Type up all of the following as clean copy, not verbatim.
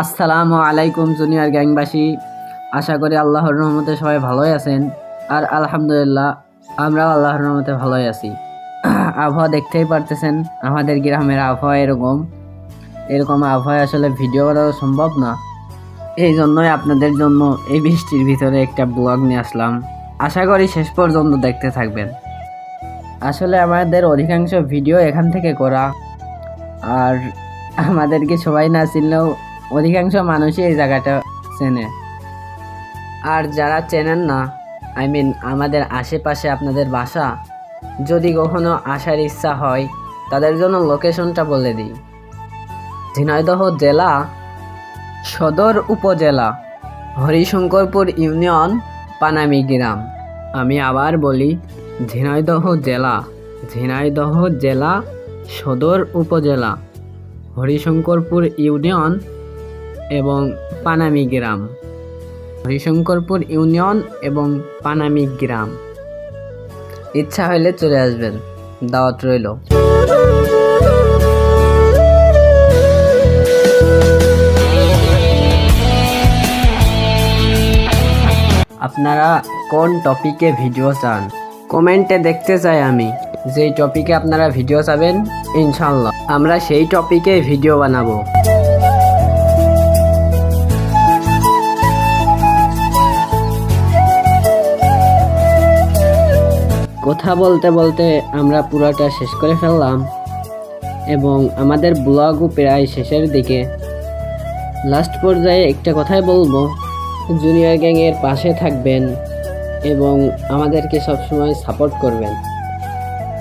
আসসালামু আলাইকুম জুনিয়র গ্যাংবাসী। আশা করি আল্লাহর রহমতে সবাই ভালোই আছেন। আর আলহামদুলিল্লাহ আমরাও আল্লাহর রহমতে ভালোই আছি। আবহাওয়া দেখতেই পারতেছেন, আমাদের গ্রামের আবহাওয়া এরকম আবহাওয়া আসলে ভিডিও করা সম্ভব না। এই জন্যই আপনাদের জন্য এই বৃষ্টির ভিতরে একটা ব্লগ নিয়ে আসলাম। আশা করি শেষ পর্যন্ত দেখতে থাকবেন। আসলে আমাদের অধিকাংশ ভিডিও এখান থেকে করা, আর আমাদেরকে সবাই না চিনলেও অধিকাংশ মানুষই এই জায়গাটা চেনে। আর যারা চেনেন না, আমাদের আশেপাশে আপনাদের বাসা যদি কখনো আসার ইচ্ছা হয়, তাদের জন্য লোকেশনটা বলে দিই। ঝিনাইদহ জেলা, সদর উপজেলা, হরিশঙ্করপুর ইউনিয়ন, পানামি গ্রাম। আমি আবার বলি, ঝিনাইদহ জেলা, সদর উপজেলা, হরিশঙ্করপুর ইউনিয়ন এবং পানামি গ্রাম। হরিশঙ্করপুর ইউনিয়ন এবং পানামি গ্রাম। ইচ্ছা হলে চলে আসবেন, দাওয়াত রইল। আপনারা কোন টপিকে ভিডিও চান কমেন্টে দেখতে চাই আমি। যেই টপিকে আপনারা ভিডিও চাবেন, ইনশাল্লাহ আমরা সেই টপিকে ভিডিও বানাবো। কথা বলতে বলতে আমরা পুরোটা শেষ করে ফেললাম এবং আমাদের ব্লগও প্রায় শেষের দিকে। লাস্ট পর্যায়ে একটা কথাই বলবো, জুনিয়র গ্যাংয়ের পাশে থাকবেন এবং আমাদেরকে সবসময় সাপোর্ট করবেন।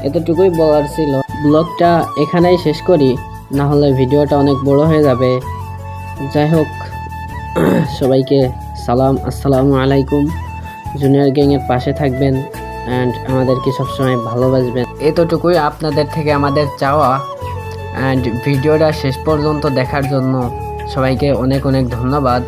এতটুকুই বলার ছিল। ব্লগটা এখানেই শেষ করি, না হলে ভিডিওটা অনেক বড় হয়ে যাবে। যাই হোক, সবাইকে সালাম, আসসালামু আলাইকুম। জুনিয়র গ্যাংয়ের পাশে থাকবেন অ্যান্ড আমাদেরকে সবসময় ভালোবাসবেন, এতটুকুই আপনাদের থেকে আমাদের চাওয়া। অ্যান্ড ভিডিওটা শেষ পর্যন্ত দেখার জন্য সবাইকে অনেক অনেক ধন্যবাদ।